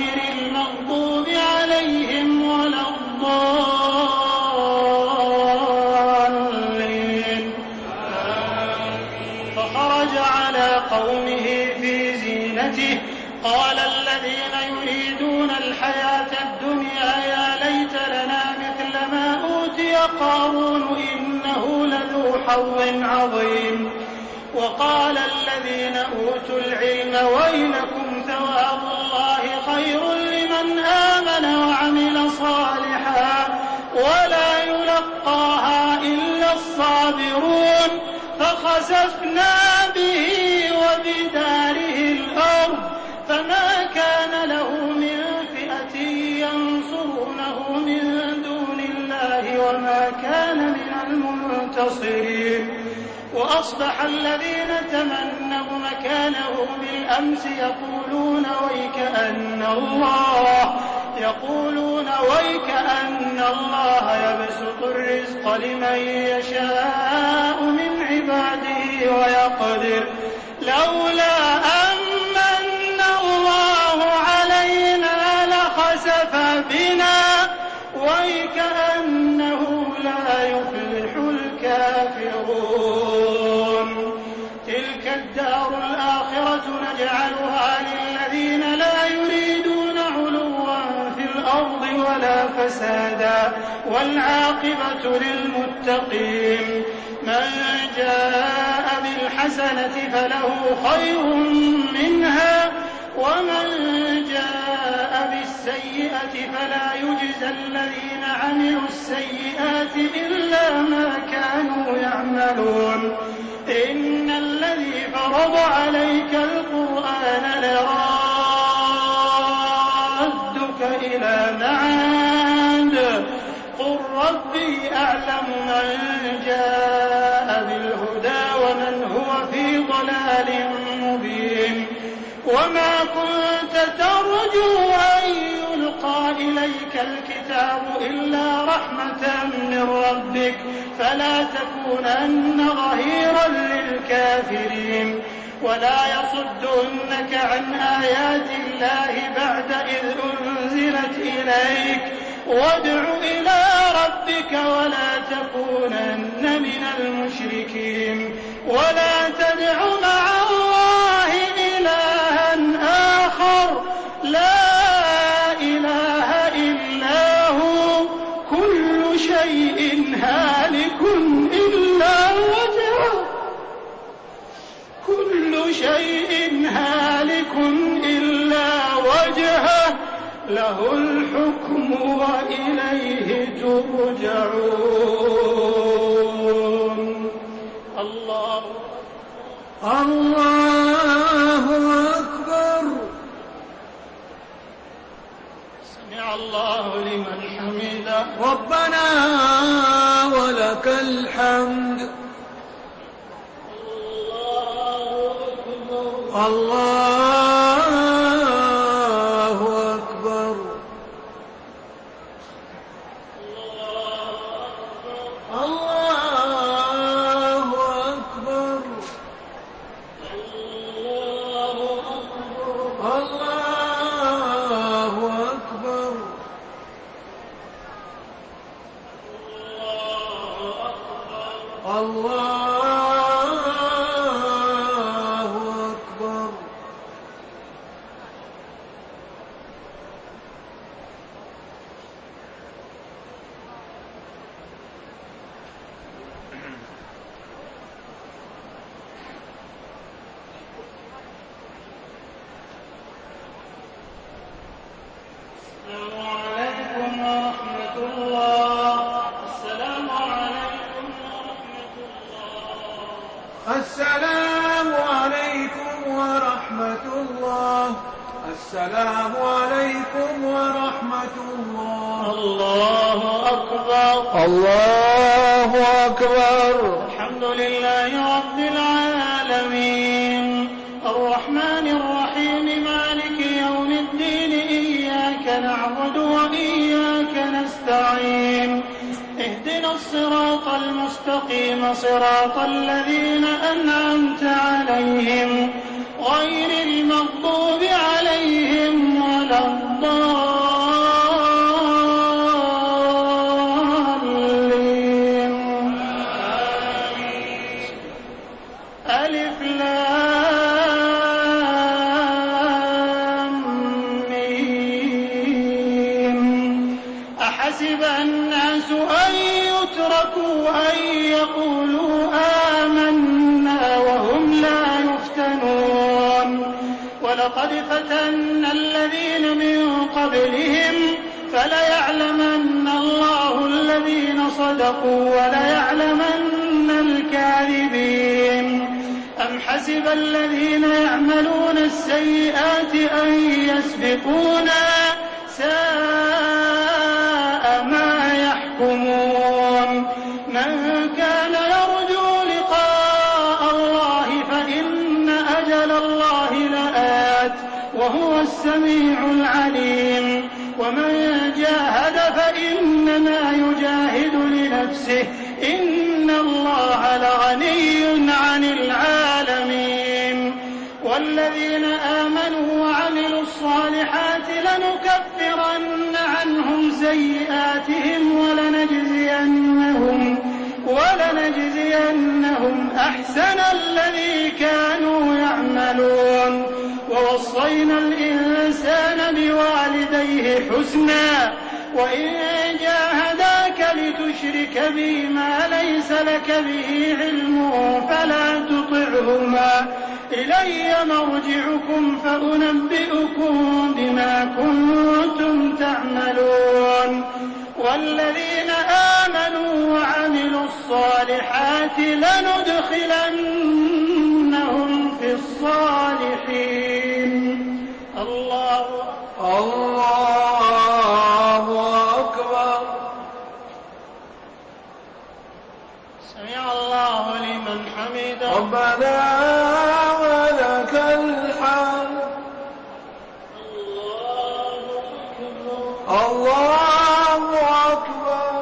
غير المغضوب عليهم ولا الضالين. فخرج على قومه في زينته قال الذين يريدون الحياة الدنيا يا ليت لنا مثل ما أوتي قارون إنه لذو حظ عظيم. وقال الذين أوتوا العلم ويلكم ثواب الله خير لمن آمن وعمل صالحا ولا يلقاها إلا الصابرون. فخسفنا به وبداره الأرض فما كان له من فئة ينصرونه من دون الله وما كان من المنتصرين. وأصبح الذين تمنوا مكانه بالأمس يقولون ويكأن الله يبسط الرزق لمن يشاء من عباده ويقدر لولا أمن الله علينا لخسف بنا ويكأنه لا يفلح الكافرون. تلك الدار الآخرة نجعلها للذين لا يريدون علوا في الأرض ولا فسادا والعاقبة للمتقين. من جاء بالحسنة فله خير منها ومن جاء بالسيئة فلا يجزى الذين عملوا السيئات إلا ما كانوا يعملون. إن الذي فرض عليك القرآن لرادك إلى معاد قل ربي أعلم من جاء بالهدى ومن هو في ضلال مبين. وما كنت ترجو أن يلقى إليك الكتاب إلا رحمة من ربك فلا تكونن ظهيرا للكافرين. ولا يصدنك عن آيات الله بعد إذ أنزلت إليك وادع إلى ربك ولا تكونن من المشركين. ولا تدع مع الله إلها آخر لا إله إلا هو كل شيء هالك إلا وجهه له الحكم وإليه ترجعون. الله أكبر. سمع الله لمن حمده ربنا ولك الحمد. الله أكبر. الله أكبر. الله أكبر. الله السلام عليكم ورحمة الله. السلام عليكم ورحمة الله. الله أكبر. الله أكبر. الحمد لله رب العالمين الرحمن الرحيم مالك يوم الدين إياك نعبد وإياك نستعين اهدنا الصراط المستقيم صراط الذين أنعمت عليهم غير المغضوب عليهم ولا الضالين. ألف لام ميم. أحسب الناس أن يتركوا أن يقولوا آمنا وهم لا يفتنون. ولقد فتنا الذين من قبلهم فليعلمن الله الذين صدقوا وليعلمن الكاذبين. أم حسب الذين يعملون السيئات أن يسبقونا ساء ما يحكمون. من كان يرجو لقاء الله فإن أجل الله لآت وهو السميع العليم. ومن جاهد فإنما يجاهد لنفسه إن الله لغني عن العالمين. والذين آمنوا وعملوا الصالحات لنكفرن عنهم سيئاتهم ولنجزينهم أحسن الذي كانوا يعملون. ووصينا الإنسان بوالديه حسنا وإن جاهداك لتشرك بي ما ليس لك به علم فلا تطعهما إلي مرجعكم فأنبئكم بما كنتم تعملون. والذين آمنوا وعملوا الصالحات لندخلنهم في الصالحين. الله أكبر. سمع الله لمن حمده. ربنا ولك الحمد. الله أكبر.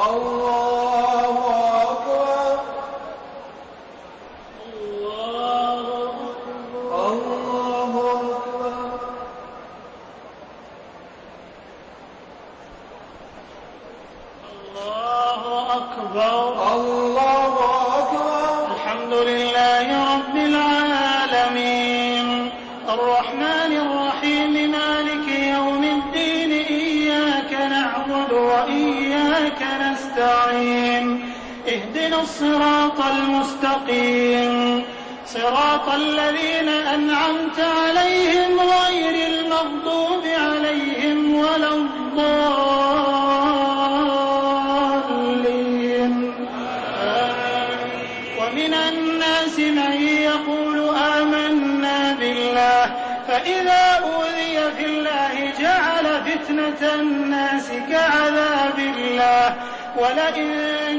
الله أكبر. الله أكبر. الله أكبر. الله أكبر. الحمد لله رب العالمين الرحمن الرحيم مالك يوم الدين إياك نعبد وإياك نستعين اهدنا الصراط المستقيم صراط الذين أنعمت عليهم غير المغضوب عليهم ولا الضالين. ومن الناس من يقول آمنا بالله فإذا أوذي في الله جعل فتنة الناس كعذاب الله ولئن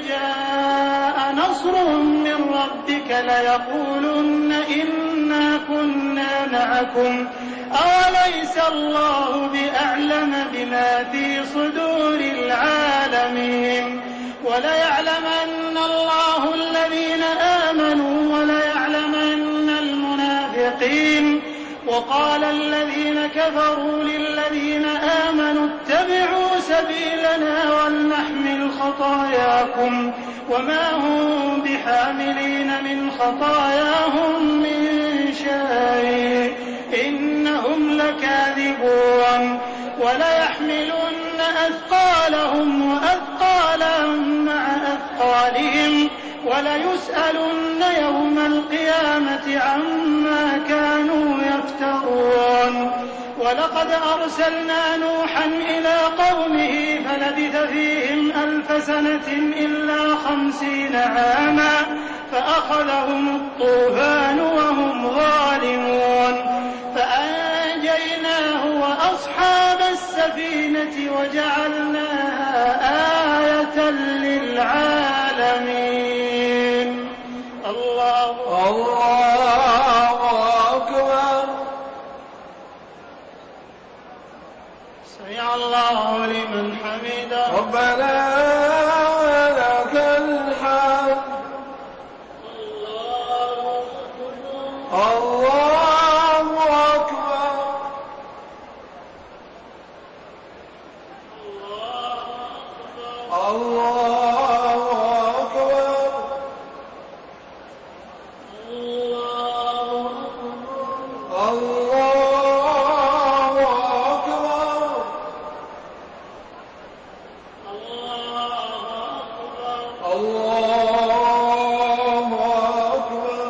جاء نصر من ربك ليقولن إنا كنا معكم أوليس الله بأعلم بما في صدور العالمين. وليعلمن الله الذين آمنوا وليعلمن المنافقين. وقال الذين كفروا للذين آمنوا اتبعوا سبيلنا ولنحمل خطاياكم وما هم بحاملين من خطاياهم من شيء إنهم لكاذبون. وليحملن أثقالهم وأثقالا مع أثقالهم وليسألن يوم القيامة عما كانوا يفترون. ولقد أرسلنا نوحا إلى قومه فلبث فيهم 1000 سنة إلا 50 عاما فأخذهم الطوفان وهم ظالمون فأنجيناه وأصحاب السفينة وجعلناها آية للعالمين. الله أكبر. سمع الله لمن حمده. ربنا ولك الحمد. الله أكبر. الله أكبر الله أكبر الله أكبر الله أكبر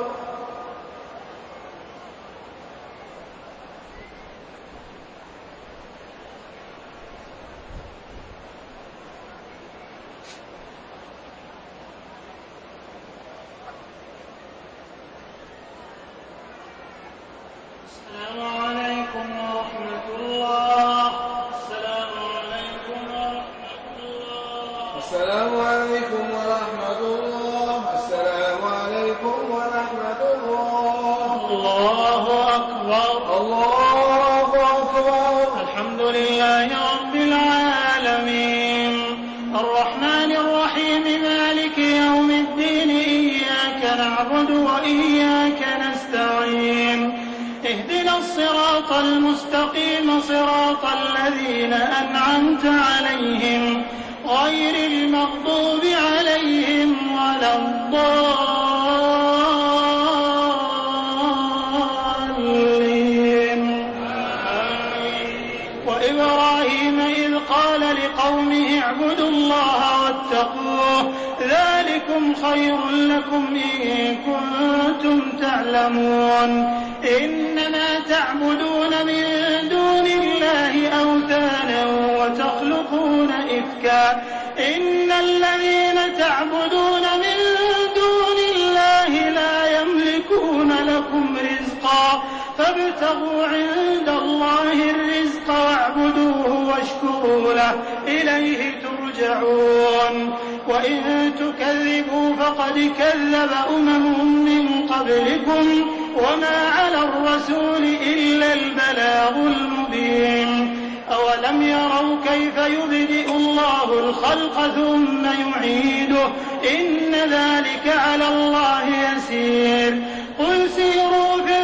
السلام عليكم ورحمة الله. السلام عليكم ورحمة الله. السلام عليكم ورحمة الله. السلام عليكم ورحمة الله. الله أكبر. الله أكبر. الحمد لله رب العالمين الرحمن الرحيم مالك يوم الدين إياك نعبد وإياك نستعين اهدنا الصراط المستقيم صراط الذين أنعمت عليهم غير المغضوب عليهم ولا الضالين. وإبراهيم إذ قال لقومه اعبدوا الله واتقوه ذلكم خير لكم إن كنتم تعلمون إنما تعبدون من دون الله أوثانا وتخلقون إفكا إن الذين تعبدون من دون الله لا يملكون لكم رزقا فابتغوا عند الله الرزق واعبدوه واشكروا له إليه ترجعون. وإن تكذبوا فقد كذب أمم من قبلكم وما على الرسول إلا البلاغ المبين. أولم يروا كيف يبدئ الله الخلق ثم يعيده إن ذلك على الله يسير. قل سيروا في